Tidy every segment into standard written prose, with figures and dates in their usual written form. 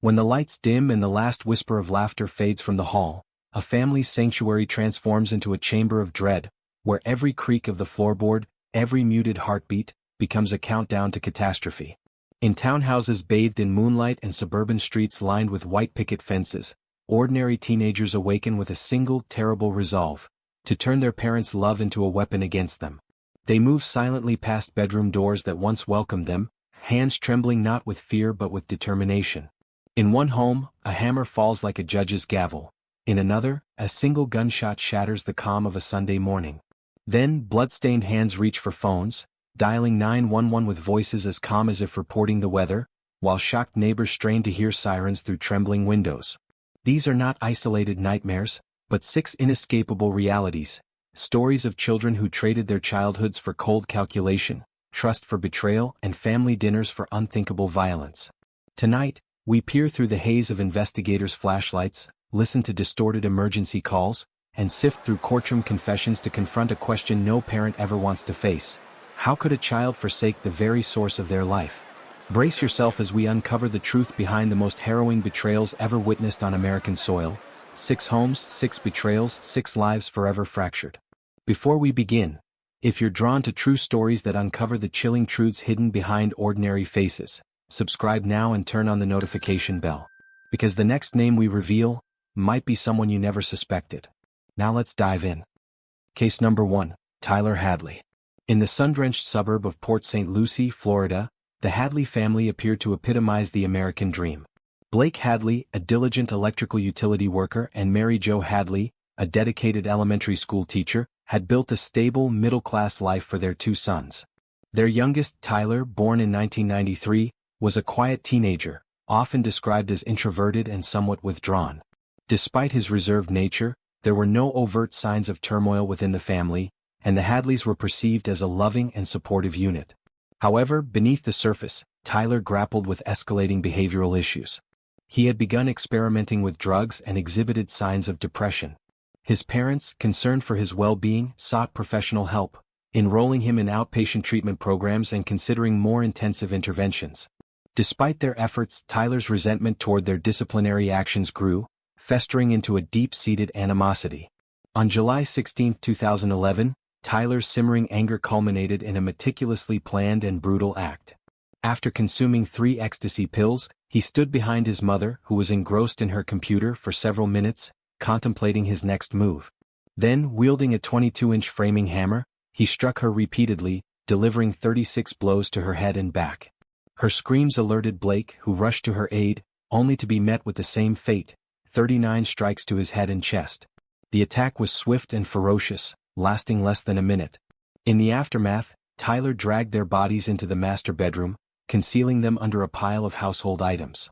When the lights dim and the last whisper of laughter fades from the hall, a family's sanctuary transforms into a chamber of dread, where every creak of the floorboard, every muted heartbeat, becomes a countdown to catastrophe. In townhouses bathed in moonlight and suburban streets lined with white picket fences, ordinary teenagers awaken with a single terrible resolve: to turn their parents' love into a weapon against them. They move silently past bedroom doors that once welcomed them, hands trembling not with fear but with determination. In one home, a hammer falls like a judge's gavel. In another, a single gunshot shatters the calm of a Sunday morning. Then, blood-stained hands reach for phones, dialing 911 with voices as calm as if reporting the weather, while shocked neighbors strain to hear sirens through trembling windows. These are not isolated nightmares, but 6 inescapable realities, stories of children who traded their childhoods for cold calculation, trust for betrayal, and family dinners for unthinkable violence. Tonight, we peer through the haze of investigators' flashlights, listen to distorted emergency calls, and sift through courtroom confessions to confront a question no parent ever wants to face. How could a child forsake the very source of their life? Brace yourself as we uncover the truth behind the most harrowing betrayals ever witnessed on American soil. 6 homes, 6 betrayals, 6 lives forever fractured. Before we begin, if you're drawn to true stories that uncover the chilling truths hidden behind ordinary faces, subscribe now and turn on the notification bell, because the next name we reveal might be someone you never suspected. Now let's dive in. Case number 1, Tyler Hadley. In the sun-drenched suburb of Port St. Lucie, Florida, the Hadley family appeared to epitomize the American dream. Blake Hadley, a diligent electrical utility worker, and Mary Jo Hadley, a dedicated elementary school teacher, had built a stable, middle-class life for their 2 sons. Their youngest, Tyler, born in 1993, was a quiet teenager, often described as introverted and somewhat withdrawn. Despite his reserved nature, there were no overt signs of turmoil within the family, and the Hadleys were perceived as a loving and supportive unit. However, beneath the surface, Tyler grappled with escalating behavioral issues. He had begun experimenting with drugs and exhibited signs of depression. His parents, concerned for his well-being, sought professional help, enrolling him in outpatient treatment programs and considering more intensive interventions. Despite their efforts, Tyler's resentment toward their disciplinary actions grew, festering into a deep-seated animosity. On July 16, 2011, Tyler's simmering anger culminated in a meticulously planned and brutal act. After consuming 3 ecstasy pills, he stood behind his mother, who was engrossed in her computer, for several minutes, contemplating his next move. Then, wielding a 22-inch framing hammer, he struck her repeatedly, delivering 36 blows to her head and back. Her screams alerted Blake, who rushed to her aid, only to be met with the same fate: 39 strikes to his head and chest. The attack was swift and ferocious, lasting less than a minute. In the aftermath, Tyler dragged their bodies into the master bedroom, concealing them under a pile of household items.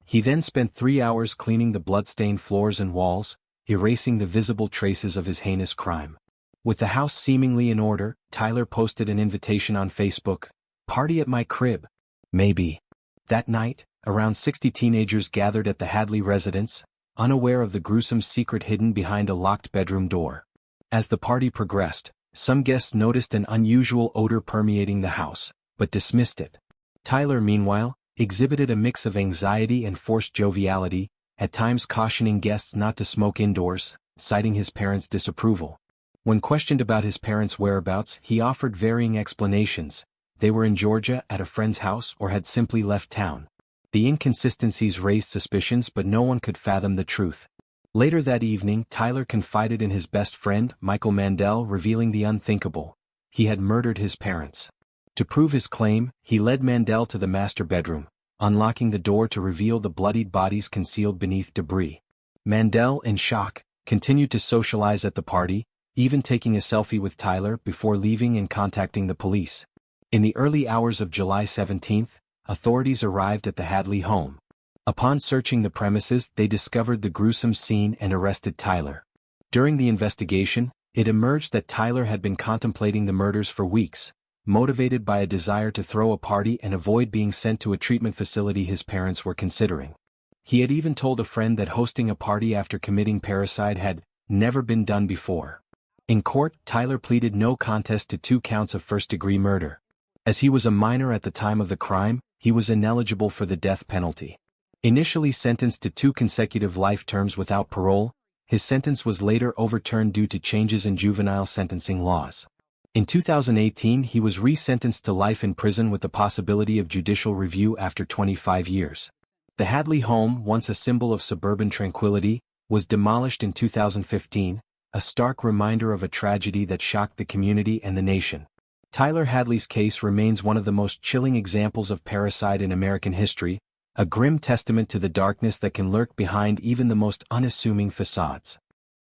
He then spent 3 hours cleaning the blood-stained floors and walls, erasing the visible traces of his heinous crime. With the house seemingly in order, Tyler posted an invitation on Facebook: "Party at my crib. Maybe." That night, around 60 teenagers gathered at the Hadley residence, unaware of the gruesome secret hidden behind a locked bedroom door. As the party progressed, some guests noticed an unusual odor permeating the house, but dismissed it. Tyler, meanwhile, exhibited a mix of anxiety and forced joviality, at times cautioning guests not to smoke indoors, citing his parents' disapproval. When questioned about his parents' whereabouts, he offered varying explanations: they were in Georgia at a friend's house or had simply left town. The inconsistencies raised suspicions, but no one could fathom the truth. Later that evening, Tyler confided in his best friend, Michael Mandel, revealing the unthinkable: he had murdered his parents. To prove his claim, he led Mandel to the master bedroom, unlocking the door to reveal the bloodied bodies concealed beneath debris. Mandel, in shock, continued to socialize at the party, even taking a selfie with Tyler before leaving and contacting the police. In the early hours of July 17, authorities arrived at the Hadley home. Upon searching the premises, they discovered the gruesome scene and arrested Tyler. During the investigation, it emerged that Tyler had been contemplating the murders for weeks, motivated by a desire to throw a party and avoid being sent to a treatment facility his parents were considering. He had even told a friend that hosting a party after committing parricide had never been done before. In court, Tyler pleaded no contest to 2 counts of first-degree murder. As he was a minor at the time of the crime, he was ineligible for the death penalty. Initially sentenced to 2 consecutive life terms without parole, his sentence was later overturned due to changes in juvenile sentencing laws. In 2018 he was re-sentenced to life in prison with the possibility of judicial review after 25 years. The Hadley home, once a symbol of suburban tranquility, was demolished in 2015, a stark reminder of a tragedy that shocked the community and the nation. Tyler Hadley's case remains one of the most chilling examples of parricide in American history, a grim testament to the darkness that can lurk behind even the most unassuming facades.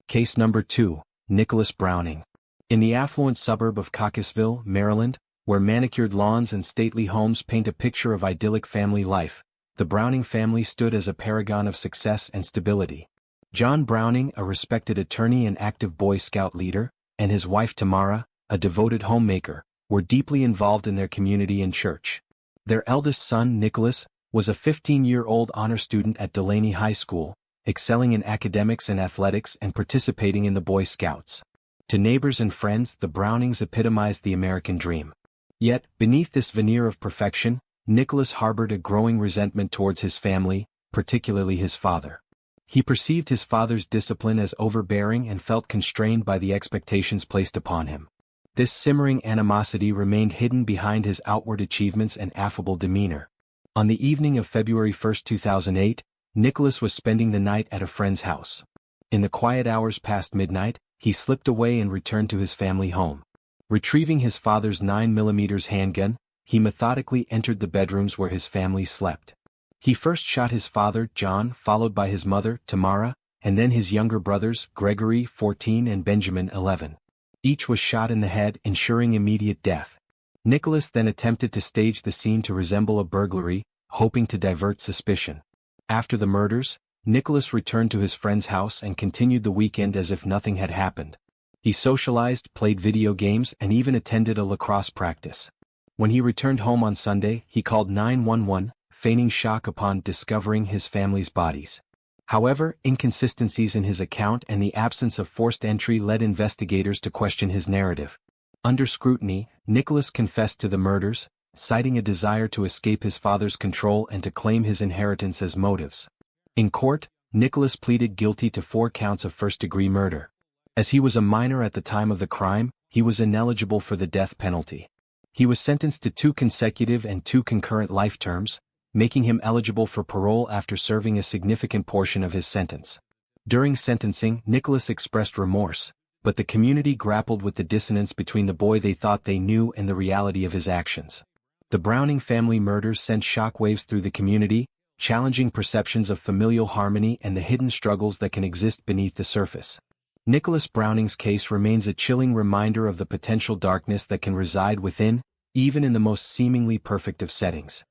Case number 2, Nicholas Browning. In the affluent suburb of Cockeysville, Maryland, where manicured lawns and stately homes paint a picture of idyllic family life, the Browning family stood as a paragon of success and stability. John Browning, a respected attorney and active Boy Scout leader, and his wife Tamara, a devoted homemaker, were deeply involved in their community and church. Their eldest son, Nicholas, was a 15-year-old honor student at Delaney High School, excelling in academics and athletics and participating in the Boy Scouts. To neighbors and friends, the Brownings epitomized the American dream. Yet, beneath this veneer of perfection, Nicholas harbored a growing resentment towards his family, particularly his father. He perceived his father's discipline as overbearing and felt constrained by the expectations placed upon him. This simmering animosity remained hidden behind his outward achievements and affable demeanor. On the evening of February 1, 2008, Nicholas was spending the night at a friend's house. In the quiet hours past midnight, he slipped away and returned to his family home. Retrieving his father's 9mm handgun, he methodically entered the bedrooms where his family slept. He first shot his father, John, followed by his mother, Tamara, and then his younger brothers, Gregory, 14, and Benjamin, 11. Each was shot in the head, ensuring immediate death. Nicholas then attempted to stage the scene to resemble a burglary, hoping to divert suspicion. After the murders, Nicholas returned to his friend's house and continued the weekend as if nothing had happened. He socialized, played video games, and even attended a lacrosse practice. When he returned home on Sunday, he called 911, feigning shock upon discovering his family's bodies. However, inconsistencies in his account and the absence of forced entry led investigators to question his narrative. Under scrutiny, Nicholas confessed to the murders, citing a desire to escape his father's control and to claim his inheritance as motives. In court, Nicholas pleaded guilty to 4 counts of first-degree murder. As he was a minor at the time of the crime, he was ineligible for the death penalty. He was sentenced to 2 consecutive and 2 concurrent life terms, making him eligible for parole after serving a significant portion of his sentence. During sentencing, Nicholas expressed remorse, but the community grappled with the dissonance between the boy they thought they knew and the reality of his actions. The Browning family murders sent shockwaves through the community, challenging perceptions of familial harmony and the hidden struggles that can exist beneath the surface. Nicholas Browning's case remains a chilling reminder of the potential darkness that can reside within, even in the most seemingly perfect of settings.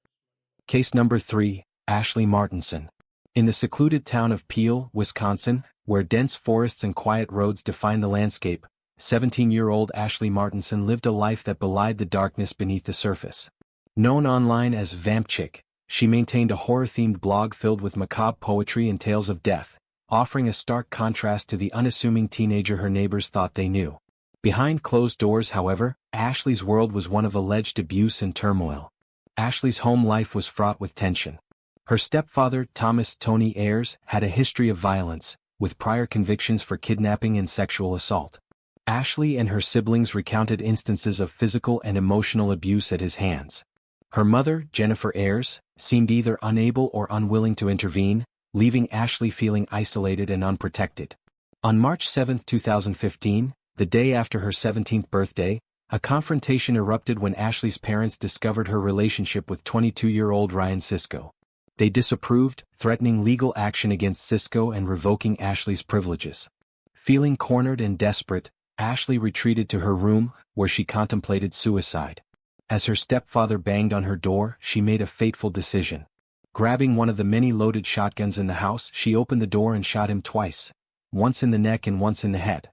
Case number 3, Ashley Martinson. In the secluded town of Peel, Wisconsin, where dense forests and quiet roads define the landscape, 17-year-old Ashley Martinson lived a life that belied the darkness beneath the surface. Known online as Vamp Chick, she maintained a horror-themed blog filled with macabre poetry and tales of death, offering a stark contrast to the unassuming teenager her neighbors thought they knew. Behind closed doors, however, Ashley's world was one of alleged abuse and turmoil. Ashley's home life was fraught with tension. Her stepfather, Thomas "Tony" Ayers, had a history of violence, with prior convictions for kidnapping and sexual assault. Ashley and her siblings recounted instances of physical and emotional abuse at his hands. Her mother, Jennifer Ayers, seemed either unable or unwilling to intervene, leaving Ashley feeling isolated and unprotected. On March 7, 2015, the day after her 17th birthday, a confrontation erupted when Ashley's parents discovered her relationship with 22-year-old Ryan Sisko. They disapproved, threatening legal action against Sisko and revoking Ashley's privileges. Feeling cornered and desperate, Ashley retreated to her room, where she contemplated suicide. As her stepfather banged on her door, she made a fateful decision. Grabbing one of the many loaded shotguns in the house, she opened the door and shot him twice, once in the neck and once in the head.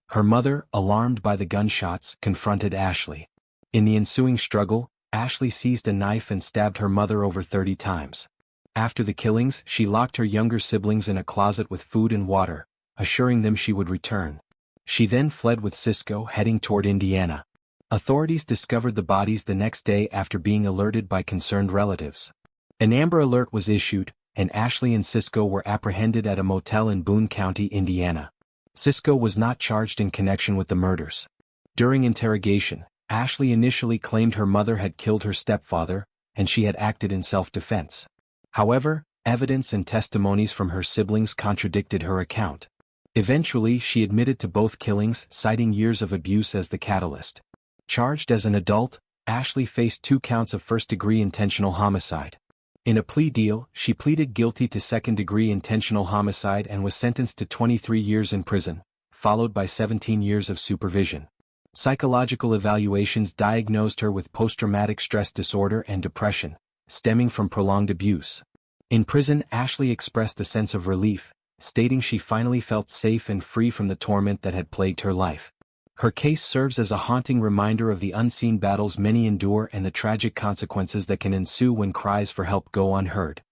Her mother, alarmed by the gunshots, confronted Ashley. In the ensuing struggle, Ashley seized a knife and stabbed her mother over 30 times. After the killings, she locked her younger siblings in a closet with food and water, assuring them she would return. She then fled with Sisko, heading toward Indiana. Authorities discovered the bodies the next day after being alerted by concerned relatives. An Amber Alert was issued, and Ashley and Cisco were apprehended at a motel in Boone County, Indiana. Cisco was not charged in connection with the murders. During interrogation, Ashley initially claimed her mother had killed her stepfather, and she had acted in self-defense. However, evidence and testimonies from her siblings contradicted her account. Eventually, she admitted to both killings, citing years of abuse as the catalyst. Charged as an adult, Ashley faced 2 counts of first-degree intentional homicide. In a plea deal, she pleaded guilty to second-degree intentional homicide and was sentenced to 23 years in prison, followed by 17 years of supervision. Psychological evaluations diagnosed her with post-traumatic stress disorder and depression, stemming from prolonged abuse. In prison, Ashley expressed a sense of relief, stating she finally felt safe and free from the torment that had plagued her life. Her case serves as a haunting reminder of the unseen battles many endure and the tragic consequences that can ensue when cries for help go unheard.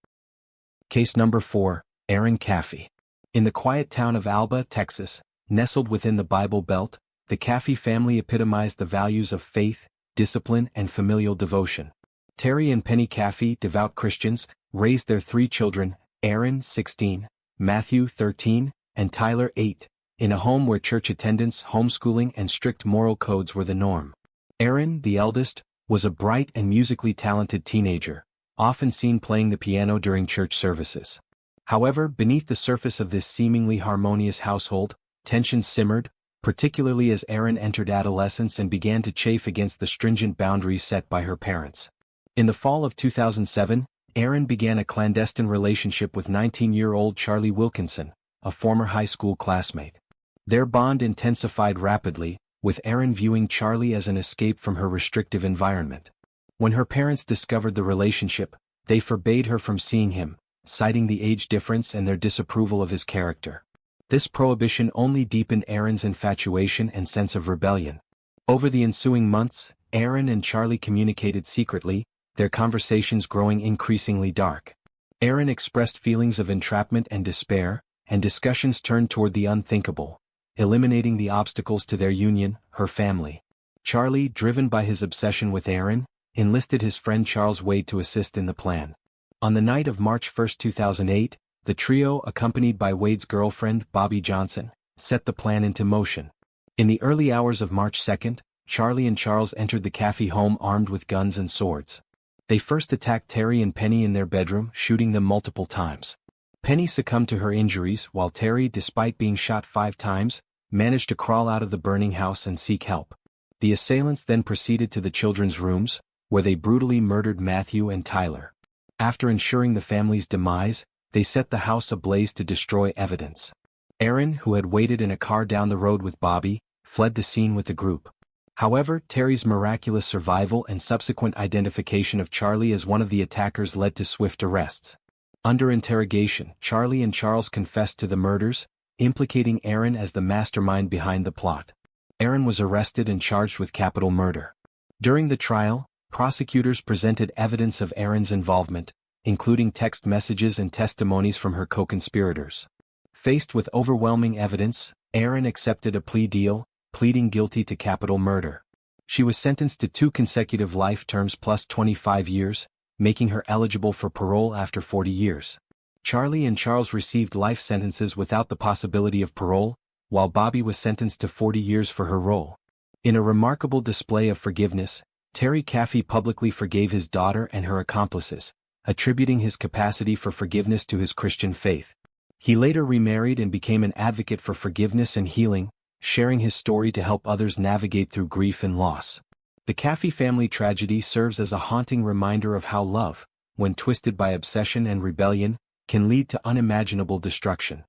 Case number 4, Aaron Caffy. In the quiet town of Alba, Texas, nestled within the Bible Belt, the Caffy family epitomized the values of faith, discipline, and familial devotion. Terry and Penny Caffy, devout Christians, raised their 3 children, Aaron, 16, Matthew, 13, and Tyler, 8, in a home where church attendance, homeschooling, and strict moral codes were the norm. Aaron, the eldest, was a bright and musically talented teenager, often seen playing the piano during church services. However, beneath the surface of this seemingly harmonious household, tensions simmered, particularly as Aaron entered adolescence and began to chafe against the stringent boundaries set by her parents. In the fall of 2007, Aaron began a clandestine relationship with 19-year-old Charlie Wilkinson, a former high school classmate. Their bond intensified rapidly, with Aaron viewing Charlie as an escape from her restrictive environment. When her parents discovered the relationship, they forbade her from seeing him, citing the age difference and their disapproval of his character. This prohibition only deepened Aaron's infatuation and sense of rebellion. Over the ensuing months, Aaron and Charlie communicated secretly, their conversations growing increasingly dark. Aaron expressed feelings of entrapment and despair, and discussions turned toward the unthinkable, eliminating the obstacles to their union, her family. Charlie, driven by his obsession with Aaron, enlisted his friend Charles Wade to assist in the plan. On the night of March 1, 2008, the trio, accompanied by Wade's girlfriend, Bobby Johnson, set the plan into motion. In the early hours of March 2, Charlie and Charles entered the Caffy home armed with guns and swords. They first attacked Terry and Penny in their bedroom, shooting them multiple times. Penny succumbed to her injuries, while Terry, despite being shot 5 times, managed to crawl out of the burning house and seek help. The assailants then proceeded to the children's rooms, where they brutally murdered Matthew and Tyler. After ensuring the family's demise, they set the house ablaze to destroy evidence. Aaron, who had waited in a car down the road with Bobby, fled the scene with the group. However, Terry's miraculous survival and subsequent identification of Charlie as one of the attackers led to swift arrests. Under interrogation, Charlie and Charles confessed to the murders, implicating Aaron as the mastermind behind the plot. Aaron was arrested and charged with capital murder. During the trial, prosecutors presented evidence of Aaron's involvement, including text messages and testimonies from her co-conspirators. Faced with overwhelming evidence, Aaron accepted a plea deal, pleading guilty to capital murder. She was sentenced to 2 consecutive life terms plus 25 years, making her eligible for parole after 40 years. Charlie and Charles received life sentences without the possibility of parole, while Bobby was sentenced to 40 years for her role. In a remarkable display of forgiveness, Terry Caffy publicly forgave his daughter and her accomplices, attributing his capacity for forgiveness to his Christian faith. He later remarried and became an advocate for forgiveness and healing, sharing his story to help others navigate through grief and loss. The Caffy family tragedy serves as a haunting reminder of how love, when twisted by obsession and rebellion, can lead to unimaginable destruction.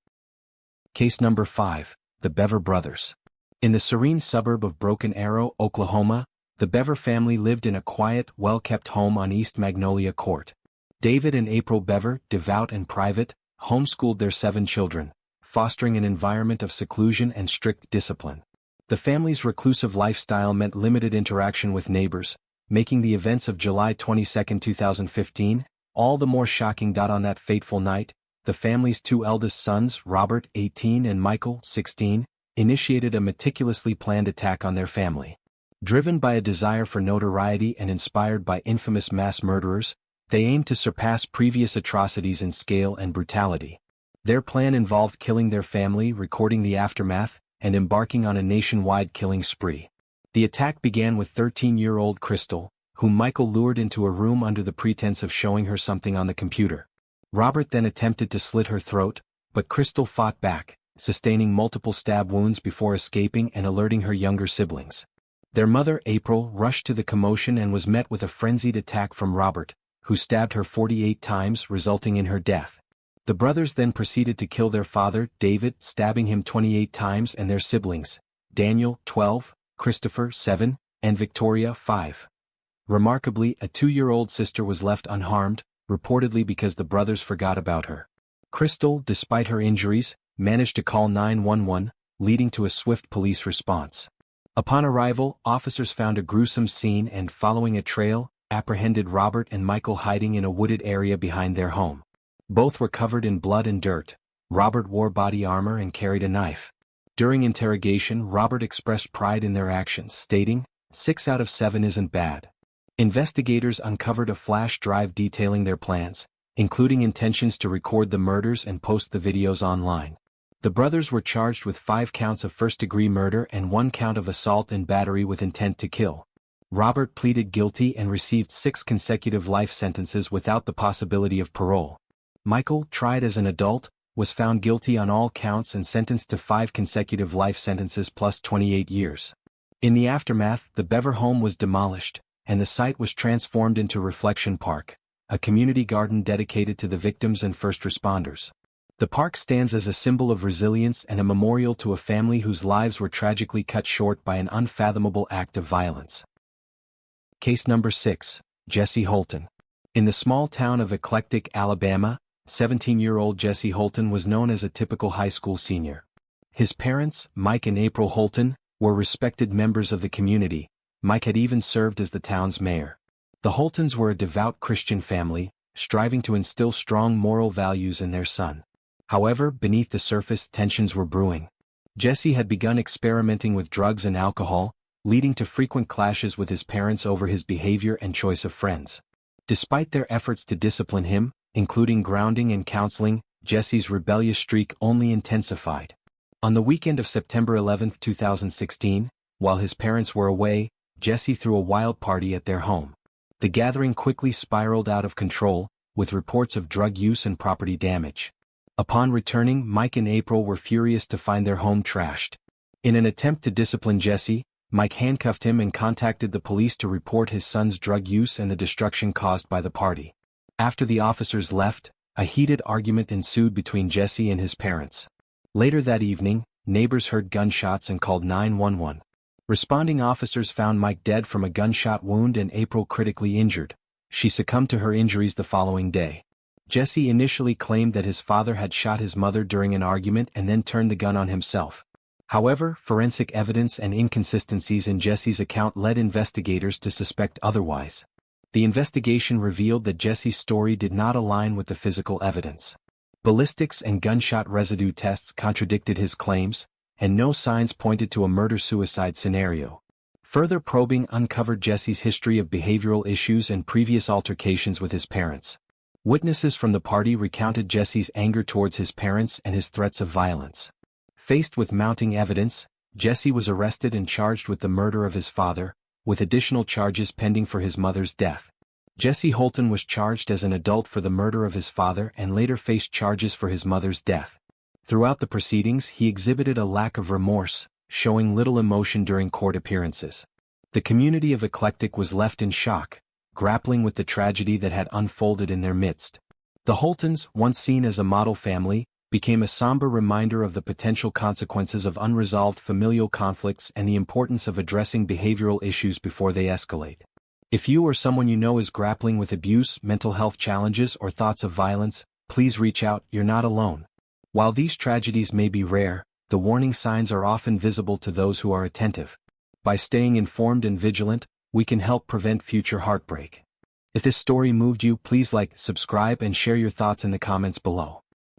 Case number 5, the Bever Brothers. In the serene suburb of Broken Arrow, Oklahoma, the Bever family lived in a quiet, well-kept home on East Magnolia Court. David and April Bever, devout and private, homeschooled their 7 children, fostering an environment of seclusion and strict discipline. The family's reclusive lifestyle meant limited interaction with neighbors, making the events of July 22, 2015, all the more shocking. On that fateful night, the family's 2 eldest sons, Robert, 18, and Michael, 16, initiated a meticulously planned attack on their family. Driven by a desire for notoriety and inspired by infamous mass murderers, They aimed to surpass previous atrocities in scale and brutality. Their plan involved killing their family, recording the aftermath, and embarking on a nationwide killing spree. The attack began with 13-year-old Crystal, whom Michael lured into a room under the pretense of showing her something on the computer. Robert then attempted to slit her throat, but Crystal fought back, sustaining multiple stab wounds before escaping and alerting her younger siblings. Their mother, April, rushed to the commotion and was met with a frenzied attack from Robert, who stabbed her 48 times, resulting in her death. The brothers then proceeded to kill their father, David, stabbing him 28 times, and their siblings, Daniel, 12, Christopher, 7, and Victoria, 5. Remarkably, a 2-year-old sister was left unharmed, reportedly because the brothers forgot about her. Crystal, despite her injuries, managed to call 911, leading to a swift police response. Upon arrival, officers found a gruesome scene and, following a trail, apprehended Robert and Michael hiding in a wooded area behind their home. Both were covered in blood and dirt. Robert wore body armor and carried a knife. During interrogation, Robert expressed pride in their actions, stating, "6 out of 7 isn't bad." Investigators uncovered a flash drive detailing their plans, including intentions to record the murders and post the videos online. The brothers were charged with 5 counts of first-degree murder and 1 count of assault and battery with intent to kill. Robert pleaded guilty and received 6 consecutive life sentences without the possibility of parole. Michael, tried as an adult, was found guilty on all counts and sentenced to 5 consecutive life sentences plus 28 years. In the aftermath, the Bever home was demolished, and the site was transformed into Reflection Park, a community garden dedicated to the victims and first responders. The park stands as a symbol of resilience and a memorial to a family whose lives were tragically cut short by an unfathomable act of violence. Case number 6, Jesse Holton. In the small town of Eclectic, Alabama, 17-year-old Jesse Holton was known as a typical high school senior. His parents, Mike and April Holton, were respected members of the community. Mike had even served as the town's mayor. The Holtons were a devout Christian family, striving to instill strong moral values in their son. However, beneath the surface, tensions were brewing. Jesse had begun experimenting with drugs and alcohol, leading to frequent clashes with his parents over his behavior and choice of friends. Despite their efforts to discipline him, including grounding and counseling, Jesse's rebellious streak only intensified. On the weekend of September 11, 2016, while his parents were away, Jesse threw a wild party at their home. The gathering quickly spiraled out of control, with reports of drug use and property damage. Upon returning, Mike and April were furious to find their home trashed. In an attempt to discipline Jesse, Mike handcuffed him and contacted the police to report his son's drug use and the destruction caused by the party. After the officers left, a heated argument ensued between Jesse and his parents. Later that evening, neighbors heard gunshots and called 911. Responding officers found Mike dead from a gunshot wound and April critically injured. She succumbed to her injuries the following day. Jesse initially claimed that his father had shot his mother during an argument and then turned the gun on himself. However, forensic evidence and inconsistencies in Jesse's account led investigators to suspect otherwise. The investigation revealed that Jesse's story did not align with the physical evidence. Ballistics and gunshot residue tests contradicted his claims, and no signs pointed to a murder-suicide scenario. Further probing uncovered Jesse's history of behavioral issues and previous altercations with his parents. Witnesses from the party recounted Jesse's anger towards his parents and his threats of violence. Faced with mounting evidence, Jesse was arrested and charged with the murder of his father, with additional charges pending for his mother's death. Jesse Holton was charged as an adult for the murder of his father and later faced charges for his mother's death. Throughout the proceedings, he exhibited a lack of remorse, showing little emotion during court appearances. The community of Eclectic was left in shock, grappling with the tragedy that had unfolded in their midst. The Holtons, once seen as a model family, became a somber reminder of the potential consequences of unresolved familial conflicts and the importance of addressing behavioral issues before they escalate. If you or someone you know is grappling with abuse, mental health challenges, or thoughts of violence, please reach out. You're not alone. While these tragedies may be rare, the warning signs are often visible to those who are attentive. By staying informed and vigilant, we can help prevent future heartbreak. If this story moved you, please like, subscribe, and share your thoughts in the comments below.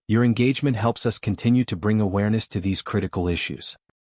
Your engagement helps us continue to bring awareness to these critical issues.